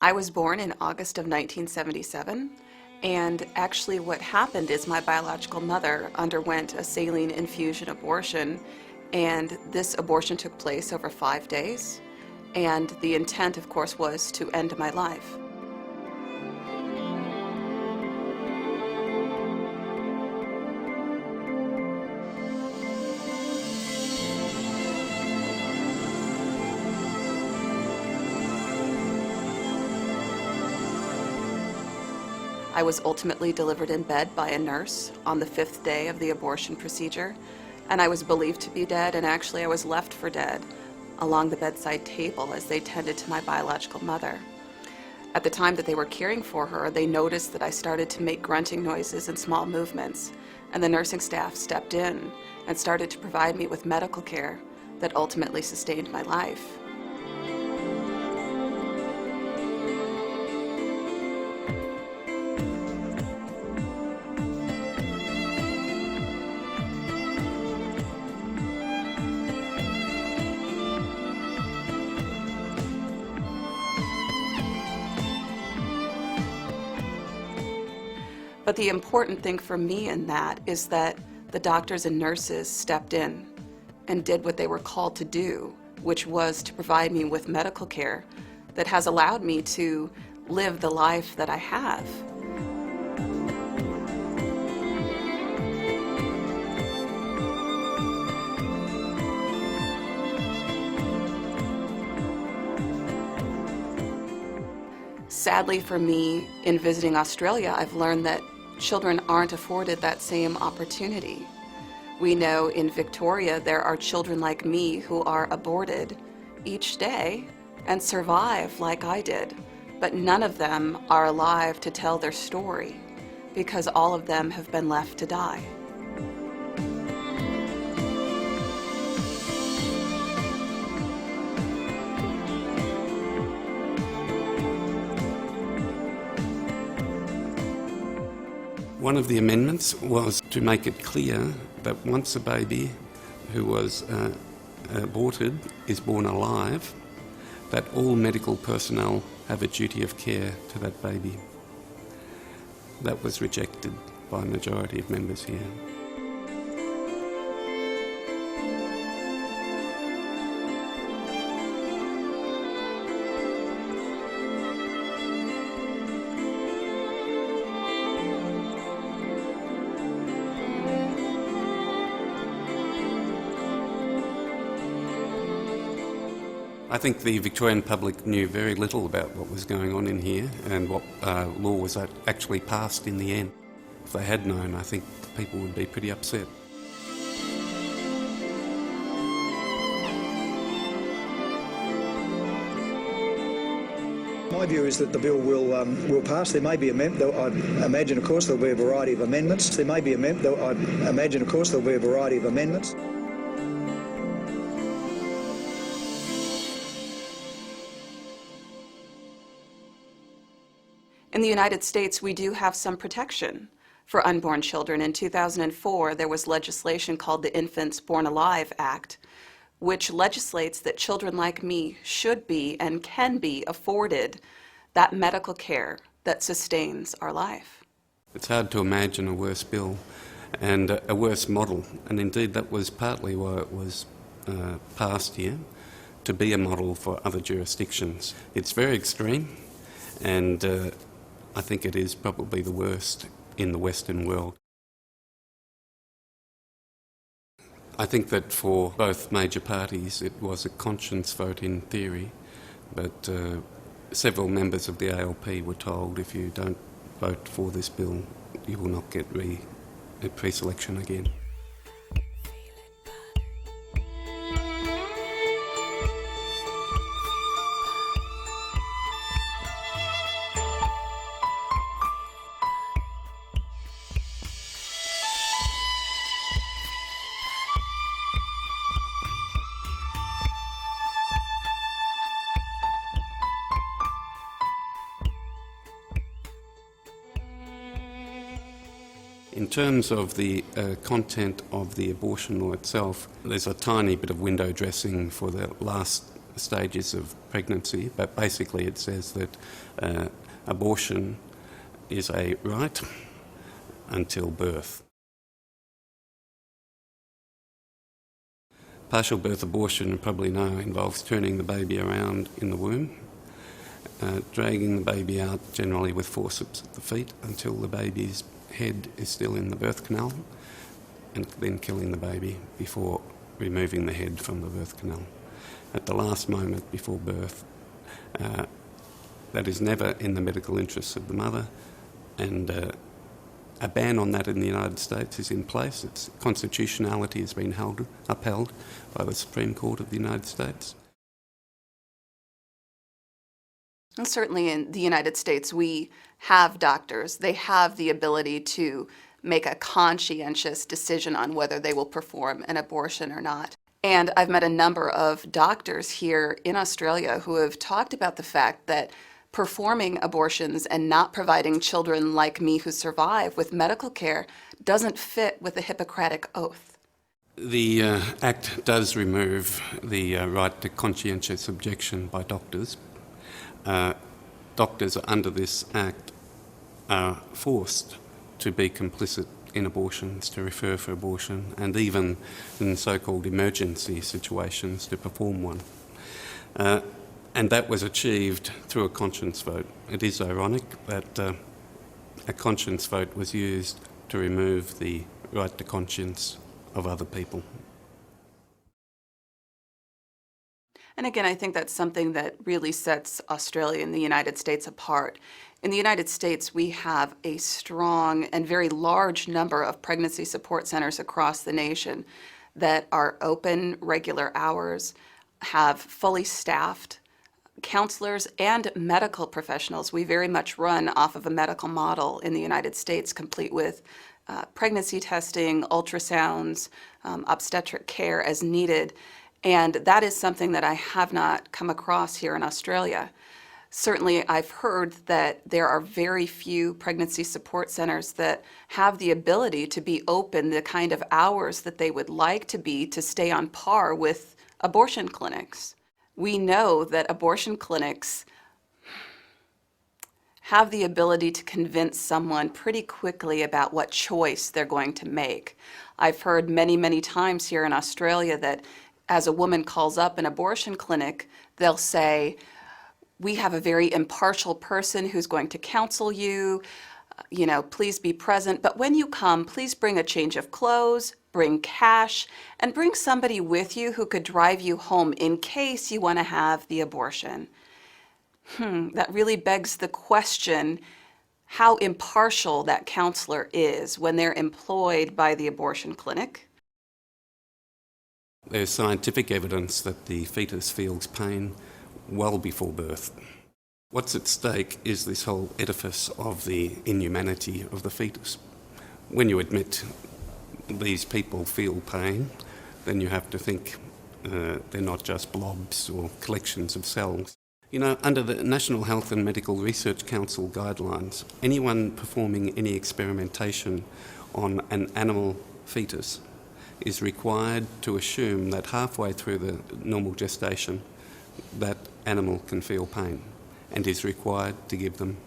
I was born in August of 1977, and actually what happened is my biological mother underwent a saline infusion abortion, and this abortion took place over 5 days, and the intent, of course, was to end my life. I was ultimately delivered in bed by a nurse on the 5th day of the abortion procedure, and I was believed to be dead, and actually I was left for dead along the bedside table as they tended to my biological mother. At the time that they were caring for her, they noticed that I started to make grunting noises and small movements, and the nursing staff stepped in and started to provide me with medical care that ultimately sustained my life. But the important thing for me in that is that the doctors and nurses stepped in and did what they were called to do, which was to provide me with medical care that has allowed me to live the life that I have. Sadly for me, in visiting Australia, I've learned that children aren't afforded that same opportunity. We know in Victoria there are children like me who are aborted each day and survive like I did, but none of them are alive to tell their story because all of them have been left to die. One of the amendments was to make it clear that once a baby who was aborted is born alive, that all medical personnel have a duty of care to that baby. That was rejected by a majority of members here. I think the Victorian public knew very little about what was going on in here and what law was actually passed in the end. If they had known, I think people would be pretty upset. My view is that the bill will pass. There may be amendments. I imagine, of course, there'll be a variety of amendments. There may be amendments. I imagine, of course, there'll be a variety of amendments. In the United States, we do have some protection for unborn children. In 2004, there was legislation called the Infants Born Alive Act, which legislates that children like me should be and can be afforded that medical care that sustains our life. It's hard to imagine a worse bill and a worse model, and indeed that was partly why it was passed here, to be a model for other jurisdictions. It's very extreme, and I think it is probably the worst in the Western world. I think that for both major parties it was a conscience vote in theory, but several members of the ALP were told if you don't vote for this bill you will not get pre-selection again. In terms of the content of the abortion law itself, there's a tiny bit of window dressing for the last stages of pregnancy, but basically it says that abortion is a right until birth. Partial birth abortion, you probably know, involves turning the baby around in the womb, dragging the baby out generally with forceps at the feet until the baby's head is still in the birth canal, and then killing the baby before removing the head from the birth canal. At the last moment before birth, that is never in the medical interests of the mother, and a ban on that in the United States is in place. Its constitutionality has been upheld by the Supreme Court of the United States. And certainly in the United States, we have doctors. They have the ability to make a conscientious decision on whether they will perform an abortion or not. And I've met a number of doctors here in Australia who have talked about the fact that performing abortions and not providing children like me who survive with medical care doesn't fit with the Hippocratic Oath. The Act does remove the right to conscientious objection by doctors. Doctors under this Act are forced to be complicit in abortions, to refer for abortion, and even in so-called emergency situations to perform one. And that was achieved through a conscience vote. It is ironic that a conscience vote was used to remove the right to conscience of other people. And again, I think that's something that really sets Australia and the United States apart. In the United States, we have a strong and very large number of pregnancy support centers across the nation that are open regular hours, have fully staffed counselors and medical professionals. We very much run off of a medical model in the United States, complete with pregnancy testing, ultrasounds, obstetric care as needed. And that is something that I have not come across here in Australia. Certainly, I've heard that there are very few pregnancy support centers that have the ability to be open the kind of hours that they would like to be to stay on par with abortion clinics. We know that abortion clinics have the ability to convince someone pretty quickly about what choice they're going to make. I've heard many, many times here in Australia that as a woman calls up an abortion clinic, they'll say, "We have a very impartial person who's going to counsel you, please be present, but when you come, please bring a change of clothes, bring cash, and bring somebody with you who could drive you home in case you want to have the abortion." That really begs the question how impartial that counselor is when they're employed by the abortion clinic. There's scientific evidence that the fetus feels pain well before birth. What's at stake is this whole edifice of the inhumanity of the fetus. When you admit these people feel pain, then you have to think they're not just blobs or collections of cells. Under the National Health and Medical Research Council guidelines, anyone performing any experimentation on an animal fetus is required to assume that halfway through the normal gestation, that animal can feel pain and is required to give them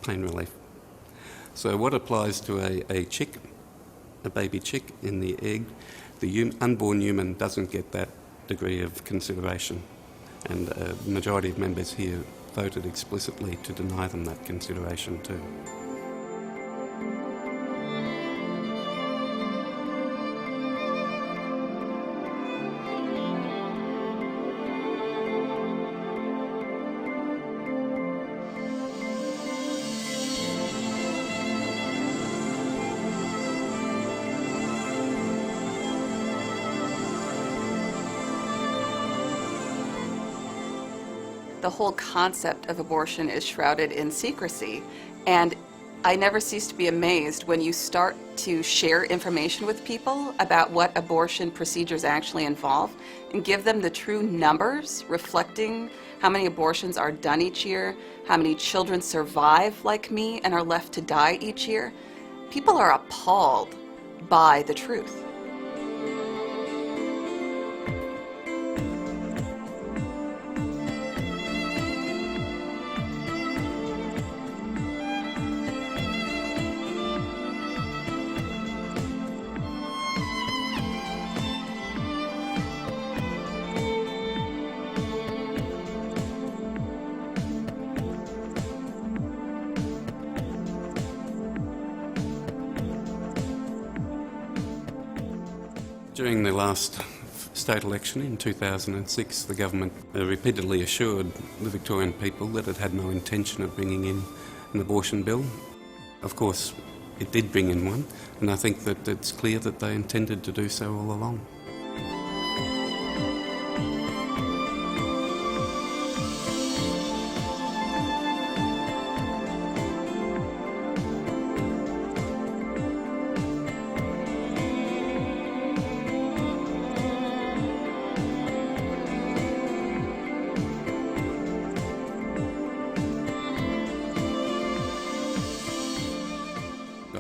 pain relief. So what applies to a chick, a baby chick in the egg, the unborn human doesn't get that degree of consideration. And the majority of members here voted explicitly to deny them that consideration too. The whole concept of abortion is shrouded in secrecy, and I never cease to be amazed when you start to share information with people about what abortion procedures actually involve and give them the true numbers reflecting how many abortions are done each year, how many children survive like me and are left to die each year. People are appalled by the truth. During the last state election in 2006, the government repeatedly assured the Victorian people that it had no intention of bringing in an abortion bill. Of course, it did bring in one, and I think that it's clear that they intended to do so all along.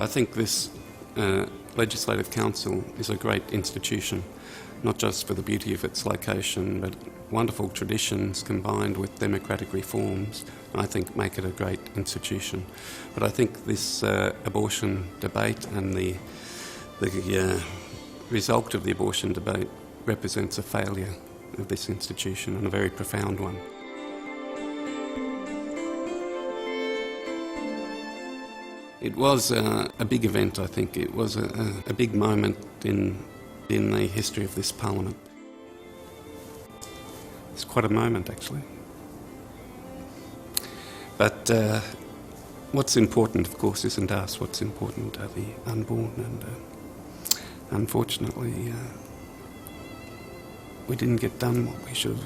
I think this Legislative Council is a great institution, not just for the beauty of its location, but wonderful traditions combined with democratic reforms, I think make it a great institution. But I think this abortion debate and the result of the abortion debate represents a failure of this institution, and a very profound one. It was a big event, I think. It was a big moment in the history of this Parliament. It's quite a moment, actually. But what's important, of course, isn't us. What's important are the unborn, and unfortunately, we didn't get done what we should.